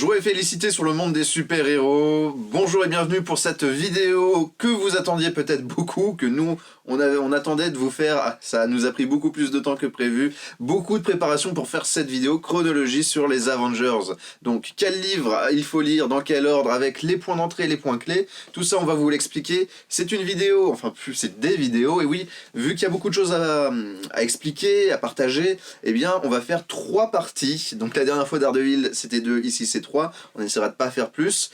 Joie et félicité sur le monde des super-héros. Bonjour et bienvenue pour cette vidéo que vous attendiez peut-être beaucoup, que nous, on attendait de vous faire. Ça nous a pris beaucoup plus de temps que prévu. Beaucoup de préparation pour faire cette vidéo chronologie sur les Avengers. Donc, quel livre il faut lire, dans quel ordre, avec les points d'entrée et les points clés. Tout ça, on va vous l'expliquer. C'est une vidéo, enfin, c'est des vidéos. Et oui, vu qu'il y a beaucoup de choses à expliquer, à partager, eh bien, on va faire 3 parties. Donc, la dernière fois, Daredevil, c'était 2, ici, c'est 3. On essaiera de pas faire plus.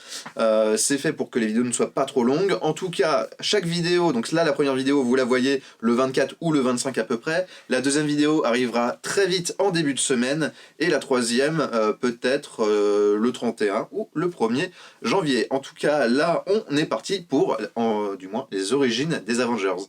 C'est fait pour que les vidéos ne soient pas trop longues. En tout cas, chaque vidéo, donc là, la première vidéo, vous la voyez le 24 ou le 25 à peu près. La deuxième vidéo arrivera très vite en début de semaine. Et la troisième, peut-être le 31 ou le 1er janvier. En tout cas, là, on est parti pour, du moins, les origines des Avengers.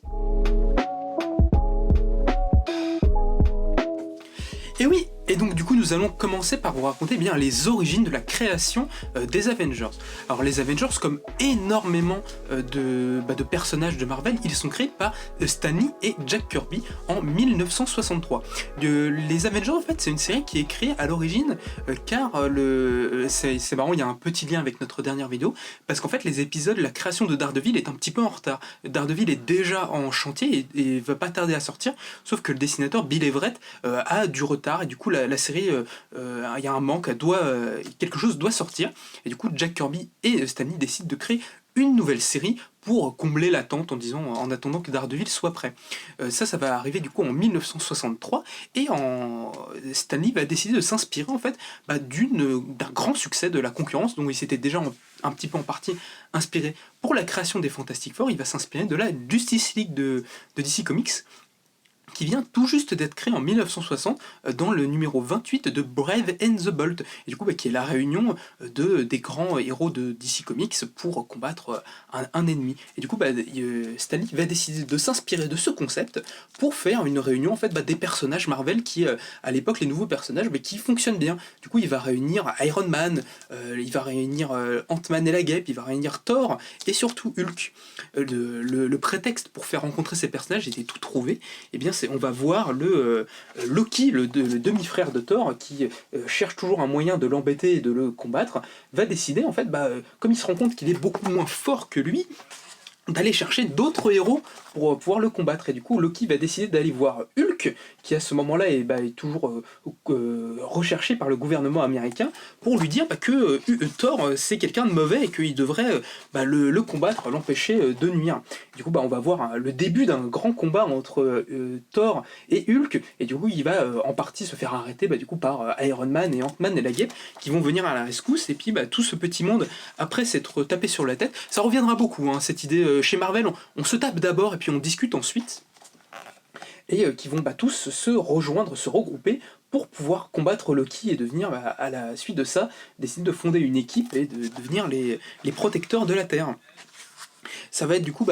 Et oui, et donc du coup nous allons commencer par vous raconter bien les origines de la création des Avengers. Alors les Avengers, comme énormément de personnages de Marvel, ils sont créés par Stan Lee et Jack Kirby en 1963. Les Avengers, en fait, c'est une série qui est créée à l'origine car c'est marrant, il y a un petit lien avec notre dernière vidéo, parce qu'en fait les épisodes, la création de Daredevil est un petit peu en retard. Daredevil est déjà en chantier et va pas tarder à sortir, sauf que le dessinateur Bill Everett a du retard et du coup la série, il y a un manque, quelque chose doit sortir, et du coup Jack Kirby et Stan Lee décident de créer une nouvelle série pour combler l'attente en attendant que Daredevil soit prêt. Ça va arriver du coup en 1963 et Stan Lee va décider de s'inspirer en fait d'un grand succès de la concurrence dont il s'était déjà un petit peu en partie inspiré pour la création des Fantastic Four. Il va s'inspirer de la Justice League de DC Comics, qui vient tout juste d'être créé en 1960 dans le numéro 28 de Brave and the Bold, et du coup qui est la réunion des grands héros de DC Comics pour combattre un ennemi. Et du coup Stan Lee va décider de s'inspirer de ce concept pour faire une réunion en fait des personnages Marvel qui, à l'époque, les nouveaux personnages qui fonctionnent bien. Du coup il va réunir Iron Man, il va réunir Ant-Man et la Guêpe, il va réunir Thor et surtout Hulk. Le prétexte pour faire rencontrer ces personnages était tout trouvé. Et bien on va voir Loki, le demi-frère de Thor, qui cherche toujours un moyen de l'embêter et de le combattre, va décider, en fait, comme il se rend compte qu'il est beaucoup moins fort que lui, d'aller chercher d'autres héros pour pouvoir le combattre. Et du coup, Loki va décider d'aller voir Hulk, qui à ce moment-là est toujours recherché par le gouvernement américain, pour lui dire que Thor, c'est quelqu'un de mauvais et qu'il devrait le combattre, l'empêcher de nuire. Du coup, on va voir le début d'un grand combat entre Thor et Hulk, et du coup, il va en partie se faire arrêter par Iron Man et Ant-Man et la Guêpe, qui vont venir à la rescousse, et puis tout ce petit monde, après s'être tapé sur la tête, ça reviendra beaucoup, cette idée chez Marvel, on se tape d'abord et puis on discute ensuite, et qui vont tous se rejoindre, se regrouper pour pouvoir combattre Loki et devenir, à la suite de ça, décider de fonder une équipe et de devenir les protecteurs de la Terre. Ça va être du coup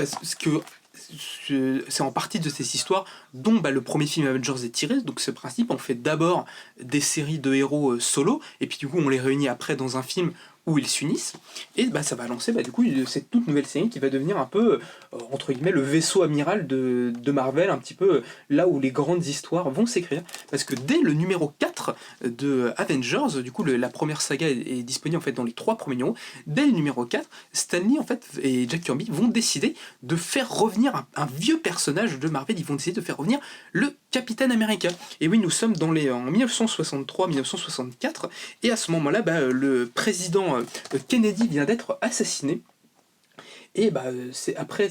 c'est en partie de ces histoires dont le premier film Avengers est tiré. Donc ce principe, on fait d'abord des séries de héros solo, et puis du coup on les réunit après dans un film où ils s'unissent, et ça va lancer du coup cette toute nouvelle série qui va devenir un peu, entre guillemets, le vaisseau amiral de Marvel, un petit peu là où les grandes histoires vont s'écrire, parce que dès le numéro 4 de Avengers, du coup la première saga est disponible en fait dans les 3 premiers numéros, dès le numéro 4, Stan Lee en fait et Jack Kirby vont décider de faire revenir un vieux personnage de Marvel. Ils vont décider de faire revenir le Capitaine America. Et oui, nous sommes en 1963-1964, et à ce moment-là, le président Kennedy vient d'être assassiné. Et c'est après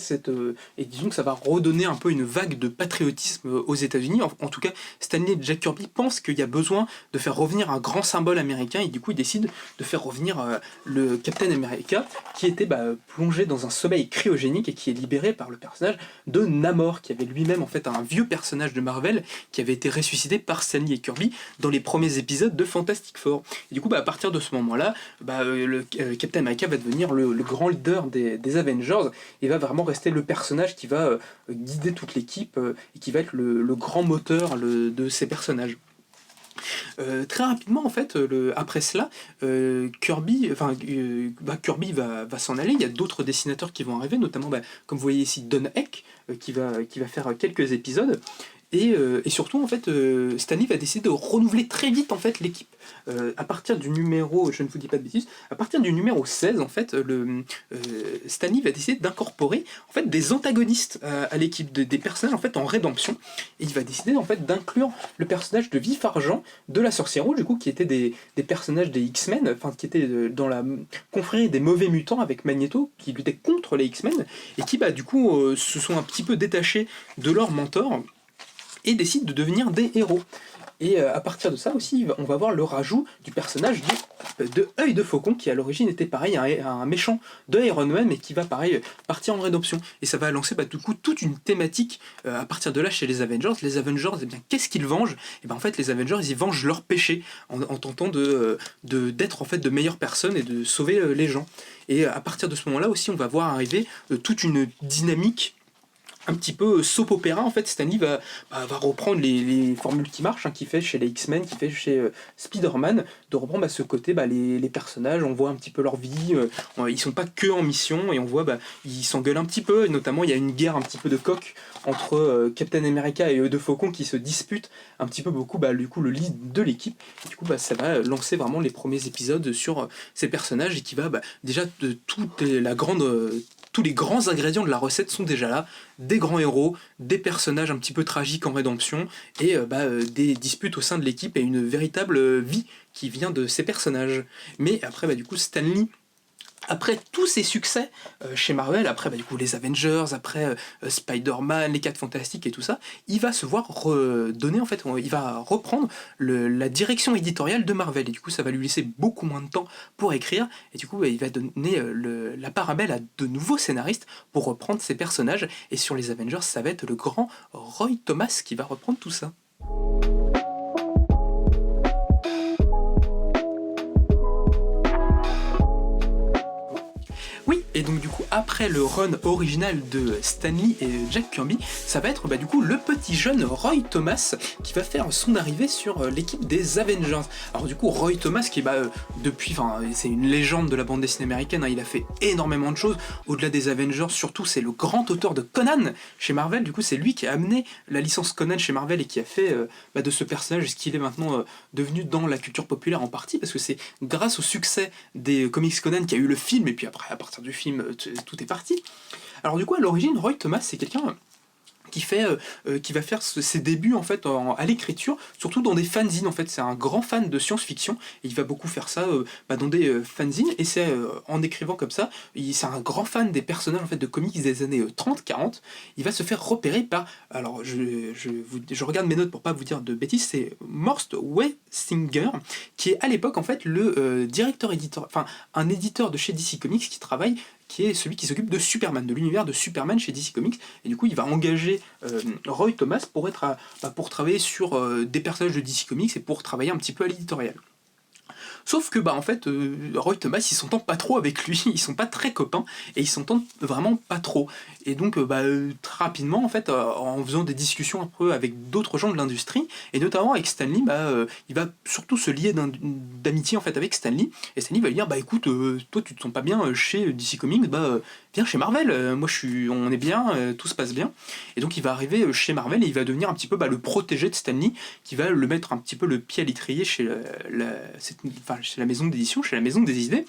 et disons que ça va redonner un peu une vague de patriotisme aux États-Unis. En tout cas, Stan Lee et Jack Kirby pensent qu'il y a besoin de faire revenir un grand symbole américain, et du coup ils décident de faire revenir le Captain America, qui était plongé dans un sommeil cryogénique et qui est libéré par le personnage de Namor, qui avait lui-même en fait un vieux personnage de Marvel qui avait été ressuscité par Stan Lee et Kirby dans les premiers épisodes de Fantastic Four. Et du coup à partir de ce moment-là, le Captain America va devenir le grand leader des Avengers, et va vraiment rester le personnage qui va guider toute l'équipe et qui va être le grand moteur de ces personnages. Très rapidement en fait, après cela, Kirby va s'en aller. Il y a d'autres dessinateurs qui vont arriver, notamment comme vous voyez ici Don Heck qui va faire quelques épisodes. Et surtout, en fait, Stan Lee va décider de renouveler très vite en fait l'équipe. À partir du numéro, je ne vous dis pas de bêtises, à partir du numéro 16, en fait, Stan Lee va décider d'incorporer en fait des antagonistes à l'équipe, des personnages en fait en rédemption. Et il va décider en fait d'inclure le personnage de Vif Argent de la Sorcière Rouge, du coup, qui étaient des personnages des X-Men, enfin qui étaient dans la confrérie des mauvais mutants avec Magneto, qui luttaient contre les X-Men, et qui bah, du coup se sont un petit peu détachés de leur mentor et décident de devenir des héros. Et à partir de ça aussi, on va voir le rajout du personnage de Œil de Faucon, qui à l'origine était pareil, un méchant de Iron Man, mais qui va pareil partir en rédemption. Et ça va lancer bah, du coup toute une thématique à partir de là chez les Avengers. Les Avengers, eh bien, qu'est-ce qu'ils vengent? Et ben en fait, les Avengers, ils vengent leurs péchés en tentant d'être en fait de meilleures personnes et de sauver les gens. Et à partir de ce moment-là aussi, on va voir arriver toute une dynamique un petit peu soap opéra. En fait, Stan Lee va reprendre les formules qui marchent, qu'il fait chez les X-Men, qu'il fait chez Spider-Man, de reprendre ce côté, les personnages, on voit un petit peu leur vie, ils sont pas que en mission, et on voit, ils s'engueulent un petit peu, et notamment il y a une guerre un petit peu de coq entre Captain America et Œil de Faucon qui se disputent un petit peu beaucoup, du coup, le lead de l'équipe, et du coup, ça va lancer vraiment les premiers épisodes sur ces personnages, et qui va, déjà, de tous les grands ingrédients de la recette sont déjà là, des grands héros, des personnages un petit peu tragiques en rédemption, et des disputes au sein de l'équipe et une véritable vie qui vient de ces personnages. Mais après, du coup, Stan Lee, après tous ces succès chez Marvel, après du coup les Avengers, après Spider-Man, les 4 Fantastiques et tout ça, il va se voir redonner, en fait, il va reprendre la direction éditoriale de Marvel, et du coup ça va lui laisser beaucoup moins de temps pour écrire, et du coup il va donner la part à de nouveaux scénaristes pour reprendre ces personnages, et sur les Avengers ça va être le grand Roy Thomas qui va reprendre tout ça. Et donc du coup, après le run original de Stan Lee et Jack Kirby, ça va être du coup le petit jeune Roy Thomas qui va faire son arrivée sur l'équipe des Avengers. Alors du coup, Roy Thomas qui depuis, c'est une légende de la bande dessinée américaine, il a fait énormément de choses. Au-delà des Avengers, surtout c'est le grand auteur de Conan chez Marvel. Du coup, c'est lui qui a amené la licence Conan chez Marvel et qui a fait de ce personnage ce qu'il est maintenant devenu dans la culture populaire en partie, parce que c'est grâce au succès des comics Conan qu'il y a eu le film, et puis après à partir du film tout est parti. Alors du coup, à l'origine, Roy Thomas, c'est quelqu'un qui va faire ses débuts en fait à l'écriture, surtout dans des fanzines. En fait, c'est un grand fan de science-fiction et il va beaucoup faire ça dans des fanzines, et c'est en écrivant comme ça, c'est un grand fan des personnages en fait de comics des années 30-40. Il va se faire repérer par, alors je regarde mes notes pour pas vous dire de bêtises, c'est Morst Wessinger, qui est à l'époque en fait le directeur éditeur, enfin un éditeur de chez DC Comics qui est celui qui s'occupe de Superman, de l'univers de Superman chez DC Comics, et du coup il va engager Roy Thomas pour travailler sur des personnages de DC Comics et pour travailler un petit peu à l'éditorial. Sauf que en fait Roy Thomas il s'entend pas trop avec lui, ils sont pas très copains et ils s'entendent vraiment pas trop, et donc très rapidement en fait en faisant des discussions un peu avec d'autres gens de l'industrie et notamment avec Stan Lee, il va surtout se lier d'amitié en fait avec Stan Lee, et Stan Lee va lui dire écoute, toi tu te sens pas bien chez DC Comics, viens chez Marvel, on est bien, tout se passe bien. Et donc il va arriver chez Marvel et il va devenir un petit peu le protégé de Stan Lee, qui va le mettre un petit peu le pied à l'étrier chez la maison d'édition, chez la maison des idées.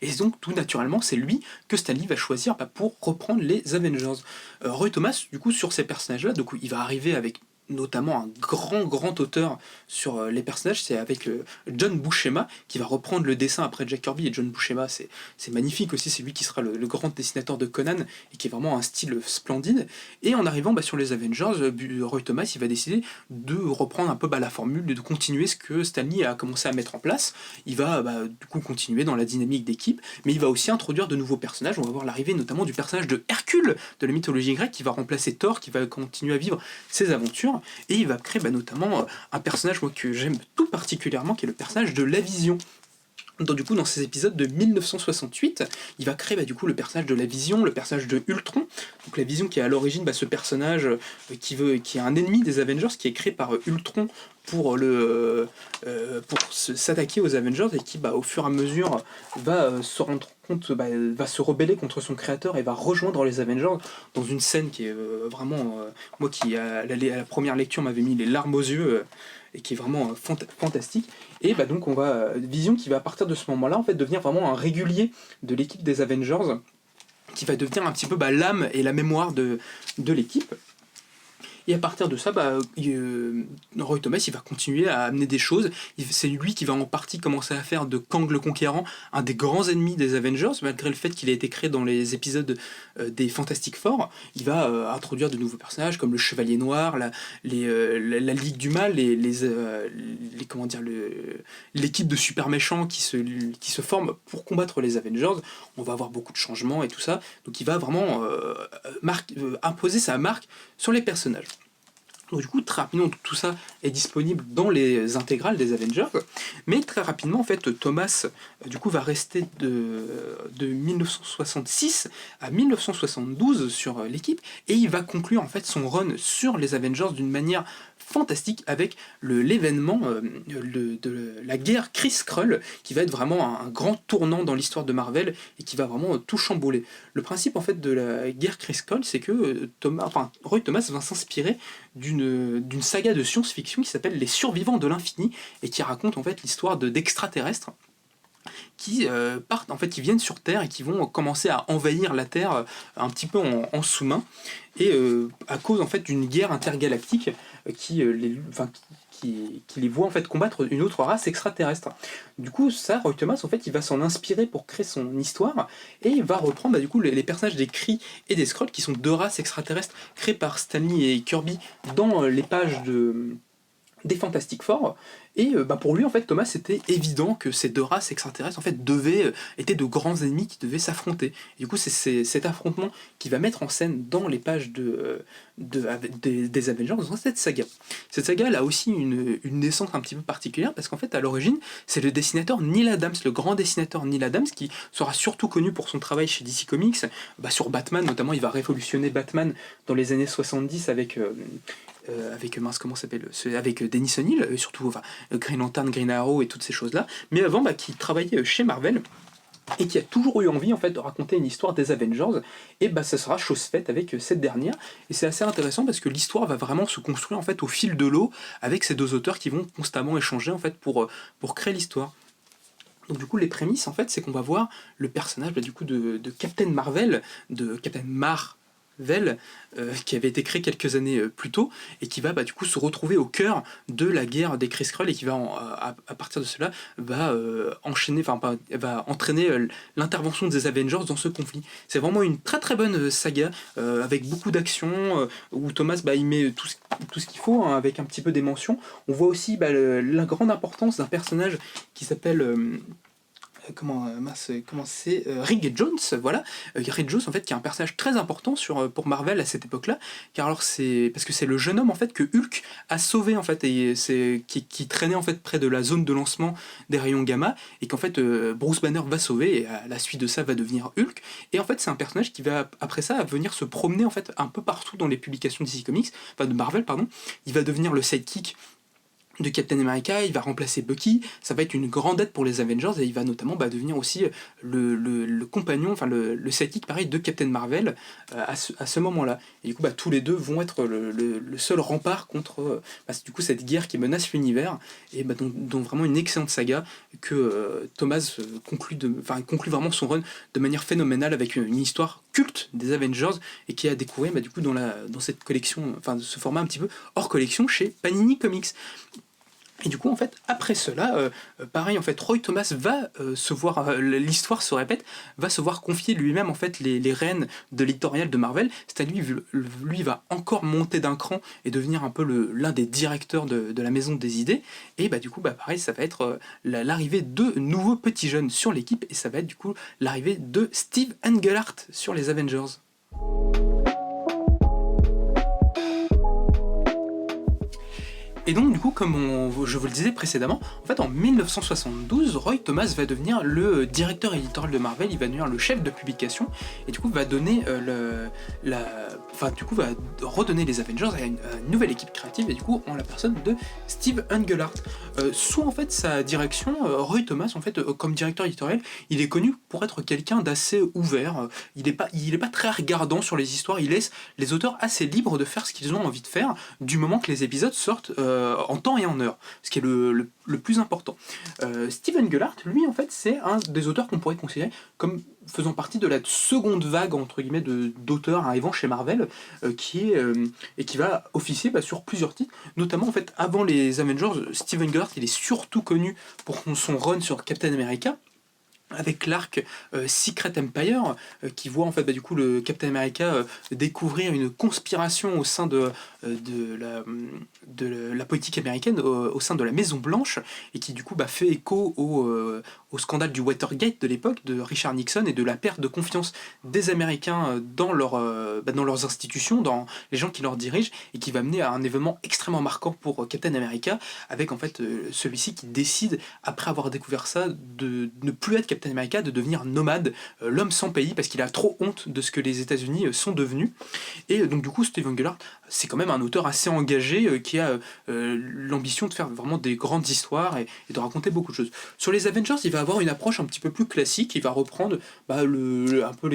Et donc tout naturellement c'est lui que Stan Lee va choisir pour reprendre les Avengers. Roy Thomas du coup sur ces personnages là, donc il va arriver avec notamment un grand auteur sur les personnages, c'est avec John Buscema qui va reprendre le dessin après Jack Kirby, et John Buscema c'est magnifique aussi, c'est lui qui sera le grand dessinateur de Conan et qui est vraiment un style splendide. Et en arrivant sur les Avengers, Roy Thomas il va décider de reprendre un peu la formule, de continuer ce que Stan Lee a commencé à mettre en place. Il va du coup continuer dans la dynamique d'équipe, mais il va aussi introduire de nouveaux personnages. On va voir l'arrivée notamment du personnage de Hercule de la mythologie grecque qui va remplacer Thor, qui va continuer à vivre ses aventures. Et il va créer notamment un personnage que j'aime tout particulièrement, qui est le personnage de La Vision. Donc, du coup, dans ces épisodes de 1968, il va créer du coup le personnage de La Vision, le personnage de Ultron. Donc La Vision qui est à l'origine ce personnage qui est un ennemi des Avengers, qui est créé par Ultron pour s'attaquer aux Avengers et qui au fur et à mesure va se rendre compte, va se rebeller contre son créateur et va rejoindre les Avengers dans une scène qui est vraiment, moi qui à la première lecture m'avait mis les larmes aux yeux et qui est vraiment fantastique. Et donc on va Vision qui va à partir de ce moment-là en fait devenir vraiment un régulier de l'équipe des Avengers, qui va devenir un petit peu l'âme et la mémoire de l'équipe. Et à partir de ça, Roy Thomas il va continuer à amener des choses. C'est lui qui va en partie commencer à faire de Kang le Conquérant un des grands ennemis des Avengers, malgré le fait qu'il a été créé dans les épisodes des Fantastic Four. Il va introduire de nouveaux personnages comme le Chevalier Noir, la Ligue du Mal, l'équipe de super méchants qui se forme pour combattre les Avengers. On va avoir beaucoup de changements et tout ça. Donc il va vraiment imposer sa marque sur les personnages. Donc du coup, très rapidement, tout ça est disponible dans les intégrales des Avengers, mais très rapidement, en fait, Thomas, du coup, va rester de 1966 à 1972 sur l'équipe, et il va conclure, en fait, son run sur les Avengers d'une manière fantastique avec l'événement de la guerre Kree-Skrull, qui va être vraiment un grand tournant dans l'histoire de Marvel et qui va vraiment tout chambouler. Le principe en fait de la guerre Kree-Skrull, c'est que Roy Thomas va s'inspirer d'une saga de science-fiction qui s'appelle Les Survivants de l'Infini et qui raconte en fait l'histoire d'extraterrestres qui partent, en fait, qui viennent sur Terre et qui vont commencer à envahir la Terre un petit peu en sous-main, et à cause en fait d'une guerre intergalactique qui les voit en fait combattre une autre race extraterrestre. Du coup, ça, Roy Thomas, en fait, il va s'en inspirer pour créer son histoire, et il va reprendre du coup les personnages des Kree et des Skrull, qui sont deux races extraterrestres créées par Stanley et Kirby dans les pages des Fantastic Four. Et pour lui en fait Thomas, c'était évident que ces deux races extraterrestres en fait étaient de grands ennemis qui devaient s'affronter. Et du coup c'est cet affrontement qui va mettre en scène dans les pages des Avengers dans cette saga. Cette saga elle a aussi une naissance un petit peu particulière parce qu'en fait à l'origine c'est le dessinateur Neil Adams, le grand dessinateur Neil Adams, qui sera surtout connu pour son travail chez DC Comics, sur Batman notamment. Il va révolutionner Batman dans les années 70 avec Dennis O'Neil, surtout Green Lantern, Green Arrow et toutes ces choses là, mais avant qui travaillait chez Marvel et qui a toujours eu envie en fait de raconter une histoire des Avengers, et ça sera chose faite avec cette dernière. Et c'est assez intéressant parce que l'histoire va vraiment se construire en fait au fil de l'eau avec ces deux auteurs qui vont constamment échanger en fait pour créer l'histoire. Donc du coup les prémices en fait c'est qu'on va voir le personnage du coup de Captain Marvel, de Captain Marvel, qui avait été créé quelques années plus tôt et qui va du coup se retrouver au cœur de la guerre des Kree-Skrull, et qui va à partir de cela va entraîner l'intervention des Avengers dans ce conflit. C'est vraiment une très très bonne saga avec beaucoup d'action où Thomas il met tout ce qu'il faut, avec un petit peu des mentions. On voit aussi la grande importance d'un personnage qui s'appelle Rick Jones, voilà. Rick Jones en fait qui est un personnage très important pour Marvel à cette époque-là, car alors c'est parce que c'est le jeune homme en fait que Hulk a sauvé en fait, et qui traînait en fait près de la zone de lancement des rayons gamma, et qu'en fait Bruce Banner va sauver, et à la suite de ça va devenir Hulk. Et en fait c'est un personnage qui va après ça venir se promener en fait un peu partout dans les publications de DC Comics, de Marvel pardon. Il va devenir le sidekick de Captain America, il va remplacer Bucky, ça va être une grande aide pour les Avengers, et il va notamment devenir aussi le compagnon, le sidekick pareil de Captain Marvel à ce moment-là. Et du coup tous les deux vont être le seul rempart contre du coup cette guerre qui menace l'univers, et dont vraiment une excellente saga que Thomas conclut vraiment son run de manière phénoménale, avec une histoire culte des Avengers, et qui a découvert du coup dans cette collection, ce format un petit peu hors collection chez Panini Comics. Et du coup en fait après cela pareil en fait Roy Thomas va se voir, l'histoire se répète, va se voir confier lui-même en fait les rênes de l'éditorial de Marvel. C'est-à-dire lui va encore monter d'un cran et devenir un peu l'un des directeurs de la maison des idées. Et du coup pareil, ça va être l'arrivée de nouveaux petits jeunes sur l'équipe, et ça va être du coup l'arrivée de Steve Englehart sur les Avengers. Et donc du coup, comme je vous le disais précédemment, en fait en 1972, Roy Thomas va devenir le directeur éditorial de Marvel, il va devenir le chef de publication, et du coup va donner du coup va redonner les Avengers à une nouvelle équipe créative, et du coup en la personne de Steve Englehart. Sous en fait sa direction, Roy Thomas en fait comme directeur éditorial, il est connu pour être quelqu'un d'assez ouvert. Il est pas très regardant sur les histoires, il laisse les auteurs assez libres de faire ce qu'ils ont envie de faire, du moment que les épisodes sortent en temps et en heure, ce qui est le plus important. Steve Englehart, lui en fait c'est un des auteurs qu'on pourrait considérer comme faisant partie de la seconde vague entre guillemets d'auteurs arrivant chez Marvel, qui va officier sur plusieurs titres, notamment en fait avant les Avengers. Steve Englehart il est surtout connu pour son run sur Captain America, avec l'arc Secret Empire, qui voit en fait du coup le Captain America découvrir une conspiration au sein de la politique américaine, au sein de la Maison Blanche, et qui du coup fait écho au scandale du Watergate de l'époque, de Richard Nixon, et de la perte de confiance des Américains dans leurs institutions, dans les gens qui leur dirigent, et qui va mener à un événement extrêmement marquant pour Captain America, avec en fait celui-ci qui décide, après avoir découvert ça, de ne plus être Captain America, de devenir nomade, l'homme sans pays, parce qu'il a trop honte de ce que les États-Unis sont devenus. Et donc du coup Steve Englehart, c'est quand même un auteur assez engagé, qui a l'ambition de faire vraiment des grandes histoires et de raconter beaucoup de choses. Sur les Avengers, il va avoir une approche un petit peu plus classique, il va reprendre un peu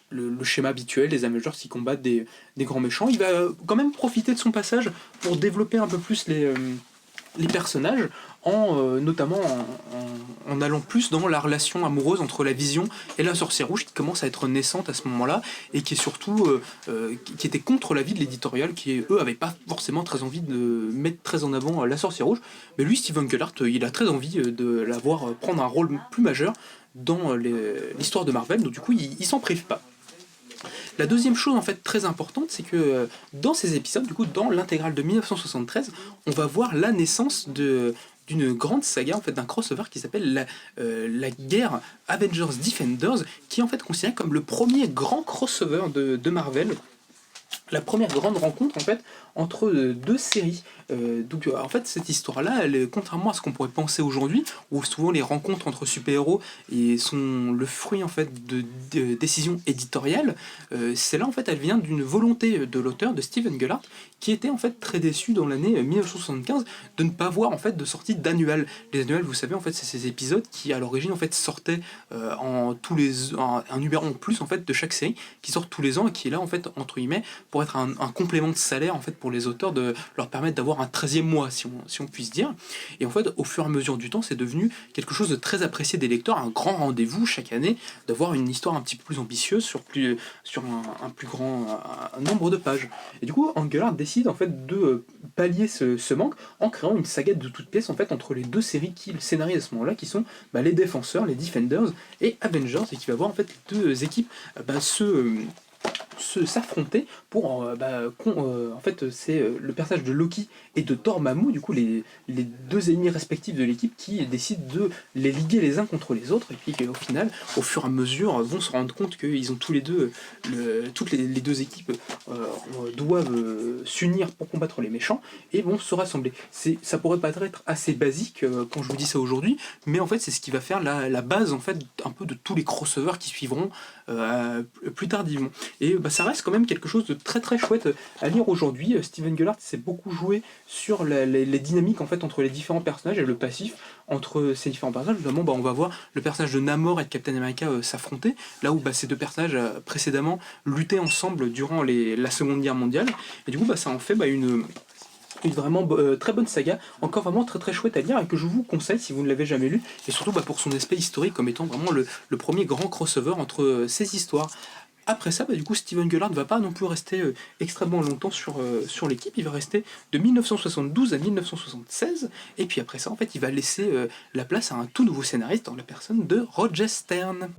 le schéma habituel des Avengers qui combattent des grands méchants. Il va quand même profiter de son passage pour développer un peu plus les personnages, notamment en allant plus dans la relation amoureuse entre la Vision et la Sorcière Rouge, qui commence à être naissante à ce moment-là, et qui est surtout qui était contre l'avis de l'éditorial, qui eux avaient pas forcément très envie de mettre très en avant la Sorcière Rouge, mais lui Steve Englehart il a très envie de la voir prendre un rôle plus majeur dans l'histoire de Marvel, donc du coup il s'en prive pas. La deuxième chose en fait très importante, c'est que dans ces épisodes, du coup dans l'intégrale de 1973, on va voir la naissance d'une grande saga, en fait d'un crossover qui s'appelle la guerre Avengers Defenders, qui est en fait considéré comme le premier grand crossover de Marvel. La première grande rencontre en fait entre deux séries. Donc en fait cette histoire-là, contrairement à ce qu'on pourrait penser aujourd'hui, où souvent les rencontres entre super-héros sont le fruit en fait de décisions éditoriales, celle-là en fait elle vient d'une volonté de l'auteur, de Steve Englehart, qui était en fait très déçu dans l'année 1975 de ne pas voir en fait de sortie d'annual. Les annuals, vous savez en fait c'est ces épisodes qui à l'origine en fait sortaient un numéro en plus en fait de chaque série, qui sort tous les ans et qui est là en fait entre guillemets pour être un complément de salaire en fait pour les auteurs, de leur permettre d'avoir un 13e mois si on puisse dire. Et en fait au fur et à mesure du temps c'est devenu quelque chose de très apprécié des lecteurs, un grand rendez-vous chaque année, d'avoir une histoire un petit peu plus ambitieuse sur un plus grand nombre de pages. Et du coup Englehart décide en fait de pallier ce manque en créant une saga de toutes pièces en fait entre les deux séries qu'il scénarise à ce moment-là, qui sont les Défenseurs, les Defenders et Avengers, et qui va voir en fait les deux équipes s'affronter pour en fait c'est le personnage de Loki et de Dormammu, du coup les deux ennemis respectifs de l'équipe, qui décident de les liguer les uns contre les autres, et puis au final au fur et à mesure vont se rendre compte qu'ils ont tous les deux toutes les deux équipes doivent s'unir pour combattre les méchants et vont se rassembler. Ça pourrait paraître assez basique quand je vous dis ça aujourd'hui, mais en fait c'est ce qui va faire la base en fait un peu de tous les crossovers qui suivront plus tardivement. Et ça reste quand même quelque chose de très très chouette à lire aujourd'hui. Steve Englehart s'est beaucoup joué sur les dynamiques en fait entre les différents personnages et le passif entre ces différents personnages. Notamment on va voir le personnage de Namor et de Captain America s'affronter, là où ces deux personnages précédemment luttaient ensemble durant la Seconde Guerre mondiale, et du coup ça en fait une vraiment très bonne saga, encore vraiment très très chouette à lire, et que je vous conseille si vous ne l'avez jamais lu, et surtout pour son aspect historique comme étant vraiment le premier grand crossover entre ces histoires. Après ça, du coup, Steve Englehart ne va pas non plus rester extrêmement longtemps sur l'équipe. Il va rester de 1972 à 1976, et puis après ça, en fait, il va laisser la place à un tout nouveau scénariste dans la personne de Roger Stern.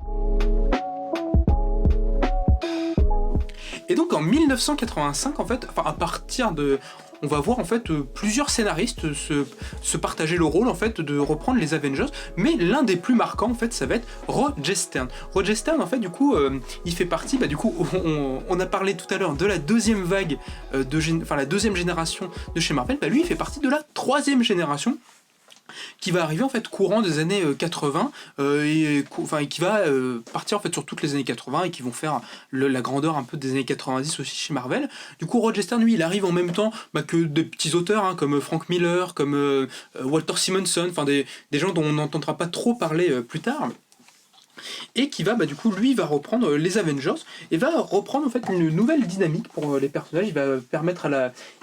Et donc en 1985, en fait, à partir de... On va voir en fait plusieurs scénaristes se partager le rôle en fait de reprendre les Avengers, mais l'un des plus marquants en fait ça va être Roger Stern. Roger Stern en fait du coup il fait partie, du coup on a parlé tout à l'heure de la deuxième vague la deuxième génération de chez Marvel, lui il fait partie de la troisième génération. qui va arriver en fait courant des années 80 et qui va partir en fait sur toutes les années 80 et qui vont faire la grandeur un peu des années 90 aussi chez Marvel. Du coup Roger Stern lui il arrive en même temps que des petits auteurs comme Frank Miller, comme Walter Simonson, enfin des gens dont on n'entendra pas trop parler plus tard. Et qui va du coup lui va reprendre les Avengers et va reprendre en fait une nouvelle dynamique pour les personnages. Il va permettre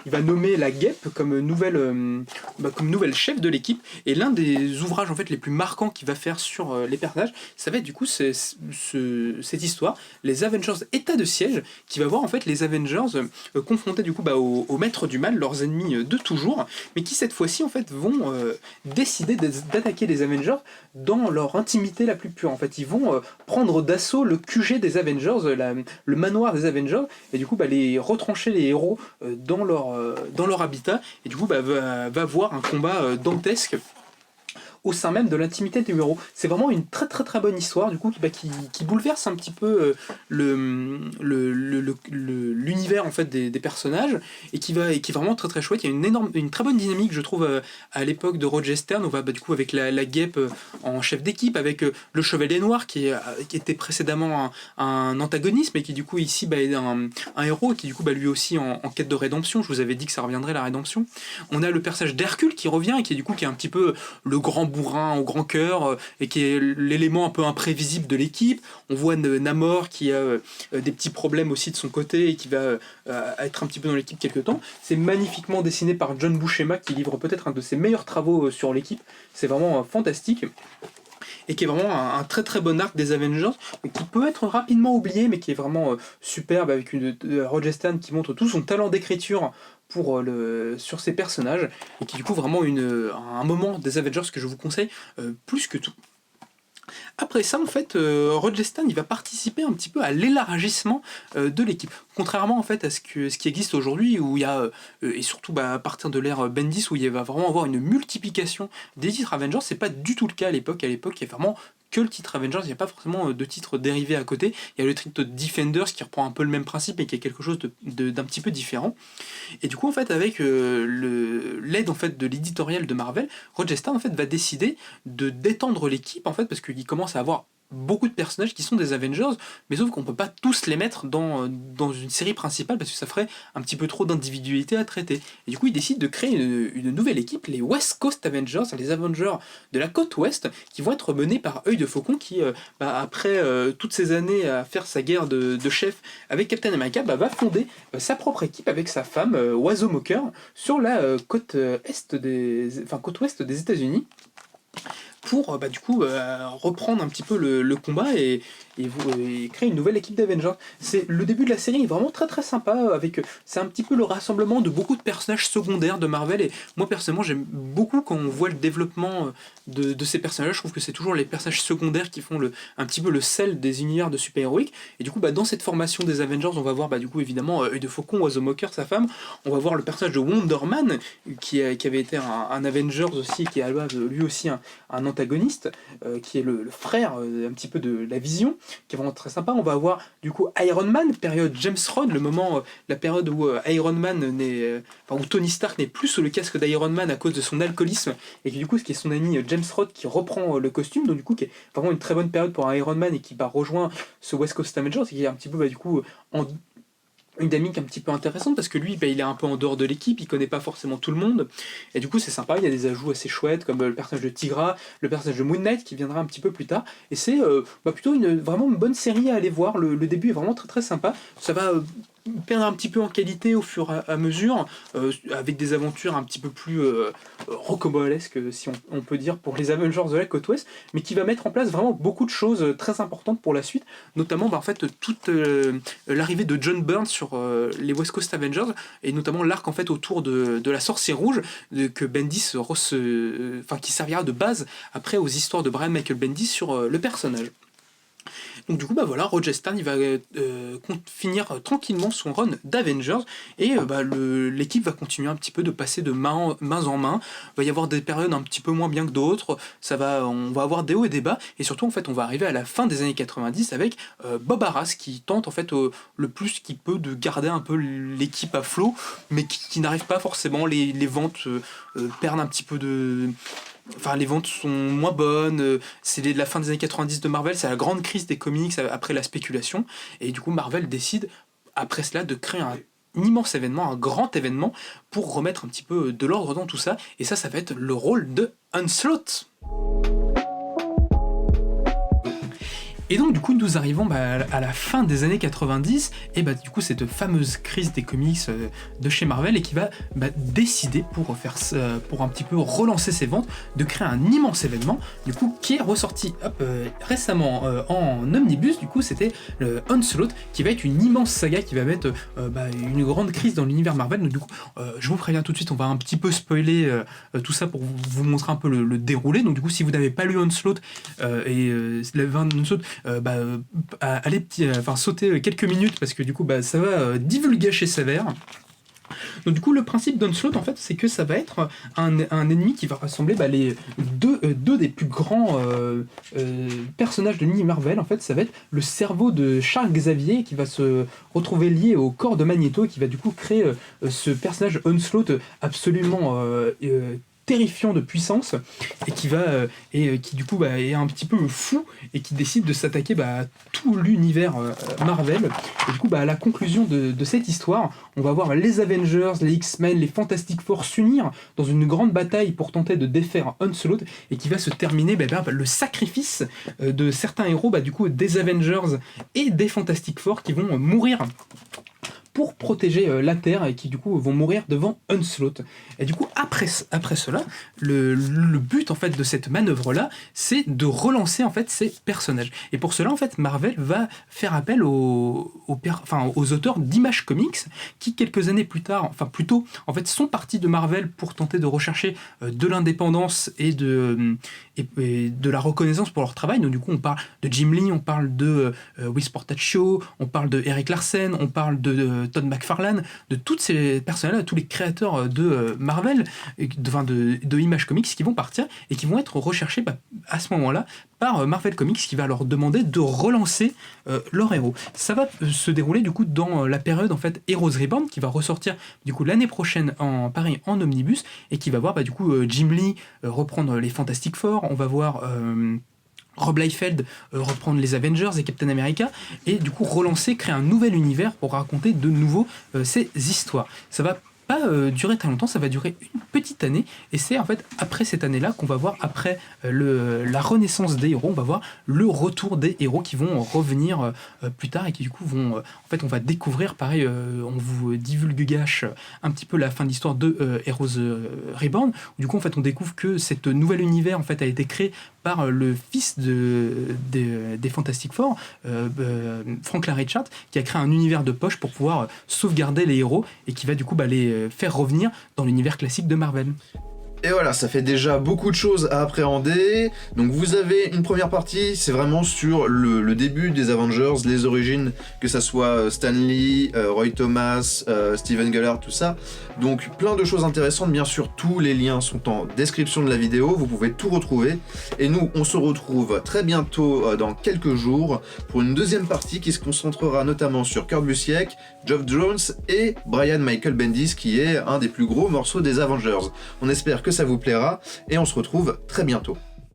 il va nommer la Guêpe comme nouvelle chef de l'équipe, et l'un des ouvrages en fait les plus marquants qu'il va faire sur les personnages, ça va être du coup cette histoire, les Avengers état de siège, qui va voir en fait les Avengers confrontés du coup aux maîtres du mal, leurs ennemis de toujours, mais qui cette fois-ci en fait vont décider d'attaquer les Avengers dans leur intimité la plus pure. En fait, ils vont prendre d'assaut le QG des Avengers, le manoir des Avengers, et du coup les retrancher les héros dans leur habitat, et du coup va voir un combat dantesque au sein même de l'intimité du héros. C'est vraiment une très très très bonne histoire du coup qui bouleverse un petit peu l'univers en fait des personnages, et qui est vraiment très très chouette. Il y a une très bonne dynamique je trouve à l'époque de Roger Stern. On va du coup avec la Guêpe en chef d'équipe, avec le Chevalier Noir qui était précédemment un antagoniste, mais qui du coup ici est un héros, qui du coup lui aussi en quête de rédemption. Je vous avais dit que ça reviendrait, la rédemption. On a le personnage d'Hercule qui revient, et qui est un petit peu le grand bourrin au grand cœur, et qui est l'élément un peu imprévisible de l'équipe. On voit Namor qui a des petits problèmes aussi de son côté, et qui va être un petit peu dans l'équipe quelque temps. C'est magnifiquement dessiné par John Buscema, qui livre peut-être un de ses meilleurs travaux sur l'équipe. C'est vraiment fantastique, et qui est vraiment un très très bon arc des Avengers, qui peut être rapidement oublié, mais qui est vraiment superbe, avec Roger Stern qui montre tout son talent d'écriture sur ces personnages, et qui du coup vraiment un moment des Avengers que je vous conseille plus que tout. Après ça, en fait, Roger Stern il va participer un petit peu à l'élargissement de l'équipe. Contrairement en fait à ce qui existe aujourd'hui, où il y a, et surtout à partir de l'ère Bendis, où il va vraiment avoir une multiplication des titres Avengers, c'est pas du tout le cas à l'époque. À l'époque, il y a vraiment que le titre Avengers, il n'y a pas forcément de titre dérivé à côté. Il y a le titre Defenders qui reprend un peu le même principe, mais qui est quelque chose d'un petit peu différent. Et du coup, en fait, avec l'aide en fait, de l'éditorial de Marvel, Roger Stern en fait, va décider de d'étendre l'équipe, en fait, parce qu'il commence à avoir beaucoup de personnages qui sont des Avengers, mais sauf qu'on peut pas tous les mettre dans une série principale, parce que ça ferait un petit peu trop d'individualité à traiter. Et du coup, il décide de créer une nouvelle équipe, les West Coast Avengers, les Avengers de la côte ouest, qui vont être menés par Œil de Faucon, qui, après toutes ces années à faire sa guerre de chef avec Captain America, va fonder sa propre équipe avec sa femme, Oiseau Moqueur, sur la côte ouest des États-Unis, pour du coup reprendre un petit peu le combat et créer une nouvelle équipe d'Avengers. Le début de la série est vraiment très très sympa, c'est un petit peu le rassemblement de beaucoup de personnages secondaires de Marvel, et moi personnellement j'aime beaucoup quand on voit le développement de ces personnages. Je trouve que c'est toujours les personnages secondaires qui font un petit peu le sel des univers de super-héroïques, et du coup dans cette formation des Avengers on va voir du coup évidemment Œil de Faucon, Oiseau Moqueur, sa femme. On va voir le personnage de Wonder Man qui avait été un Avengers aussi, qui est lui aussi un antagoniste, qui est le frère un petit peu de la Vision, qui est vraiment très sympa. On va avoir du coup Iron Man, période James Rhodes, la période où Iron Man où Tony Stark n'est plus sous le casque d'Iron Man à cause de son alcoolisme, et qui du coup ce qui est son ami James Rhodes qui reprend le costume, donc du coup qui est vraiment une très bonne période pour un Iron Man, et qui rejoint ce West Coast Avengers, et qui est un petit peu du coup une dynamique un petit peu intéressante, parce que lui il est un peu en dehors de l'équipe, il connaît pas forcément tout le monde, et du coup c'est sympa. Il y a des ajouts assez chouettes comme le personnage de Tigra, le personnage de Moon Knight qui viendra un petit peu plus tard, et c'est plutôt vraiment une bonne série à aller voir. Le début est vraiment très très sympa, ça va perdre un petit peu en qualité au fur et à mesure, avec des aventures un petit peu plus rocambolesques, si on peut dire, pour les Avengers de la côte ouest, mais qui va mettre en place vraiment beaucoup de choses très importantes pour la suite, notamment en fait toute l'arrivée de John Byrne sur les West Coast Avengers, et notamment l'arc en fait autour de la Sorcière Rouge, que Bendis qui servira de base après aux histoires de Brian Michael Bendis sur le personnage. Donc du coup voilà, Roger Stern il va finir tranquillement son run d'Avengers, et l'équipe va continuer un petit peu de passer de main en main. Il va y avoir des périodes un petit peu moins bien que d'autres, on va avoir des hauts et des bas, et surtout en fait on va arriver à la fin des années 90 avec Bob Arras qui tente en fait le plus qu'il peut de garder un peu l'équipe à flot, mais qui n'arrive pas forcément. Les ventes perdent un petit peu enfin les ventes sont moins bonnes, c'est la fin des années 90 de Marvel, c'est la grande crise des comics après la spéculation, et du coup Marvel décide après cela de créer un immense événement, un grand événement pour remettre un petit peu de l'ordre dans tout ça, et ça va être le rôle de Onslaught. Et donc du coup nous arrivons à la fin des années 90 et du coup cette fameuse crise des comics de chez Marvel et qui va décider pour un petit peu relancer ses ventes de créer un immense événement du coup qui est ressorti récemment en omnibus. Du coup c'était le Onslaught qui va être une immense saga qui va mettre une grande crise dans l'univers Marvel. Donc du coup je vous préviens tout de suite, on va un petit peu spoiler tout ça pour vous montrer un peu le déroulé. Donc du coup si vous n'avez pas lu Onslaught Onslaught, allez sauter quelques minutes parce que du coup ça va divulgacher sévère. Donc du coup le principe d'Onslaught en fait c'est que ça va être un ennemi qui va rassembler les deux des plus grands personnages de l'univers Marvel. En fait ça va être le cerveau de Charles Xavier qui va se retrouver lié au corps de Magneto et qui va du coup créer ce personnage Onslaught absolument terrifiant de puissance et qui du coup est un petit peu fou et qui décide de s'attaquer à tout l'univers Marvel. Et du coup à la conclusion de cette histoire on va voir les Avengers, les X-Men, les Fantastic Four s'unir dans une grande bataille pour tenter de défaire Onslaught et qui va se terminer le sacrifice de certains héros du coup des Avengers et des Fantastic Four qui vont mourir pour protéger la Terre et qui du coup vont mourir devant Onslaught. Et du coup après cela, le but en fait de cette manœuvre là, c'est de relancer en fait ces personnages. Et pour cela en fait Marvel va faire appel aux auteurs d'Image Comics qui quelques années plus tard, plutôt en fait sont partis de Marvel pour tenter de rechercher de l'indépendance et de la reconnaissance pour leur travail. Donc du coup on parle de Jim Lee, on parle de Whit Portacio, on parle de Eric Larsen, on parle de Todd McFarlane, de toutes ces personnes-là, tous les créateurs de Marvel, de Image Comics qui vont partir et qui vont être recherchés à ce moment-là par Marvel Comics qui va leur demander de relancer leurs héros. Ça va se dérouler du coup dans la période en fait Heroes Reborn qui va ressortir du coup l'année prochaine en omnibus et qui va voir du coup Jim Lee reprendre les Fantastic Four. On va voir Rob Liefeld reprendre les Avengers et Captain America et du coup créer un nouvel univers pour raconter de nouveau ces histoires. Ça va pas durer très longtemps, ça va durer une petite année et c'est en fait après cette année-là qu'on va voir après la renaissance des héros, on va voir le retour des héros qui vont revenir plus tard et qui du coup vont en fait on va découvrir pareil, on vous divulgage un petit peu la fin de l'histoire de Heroes Reborn où du coup en fait on découvre que cet nouvel univers en fait a été créé par le fils des Fantastic Four, Franklin Richards, qui a créé un univers de poche pour pouvoir sauvegarder les héros et qui va du coup les faire revenir dans l'univers classique de Marvel. Et voilà, ça fait déjà beaucoup de choses à appréhender. Donc vous avez une première partie, c'est vraiment sur le début des Avengers, les origines, que ça soit Stan Lee, Roy Thomas, Steven Geller, tout ça. Donc plein de choses intéressantes, bien sûr tous les liens sont en description de la vidéo, vous pouvez tout retrouver. Et nous, on se retrouve très bientôt dans quelques jours pour une deuxième partie qui se concentrera notamment sur Kurt Busiek, Geoff Jones et Brian Michael Bendis qui est un des plus gros morceaux des Avengers. On espère que ça vous plaira et on se retrouve très bientôt.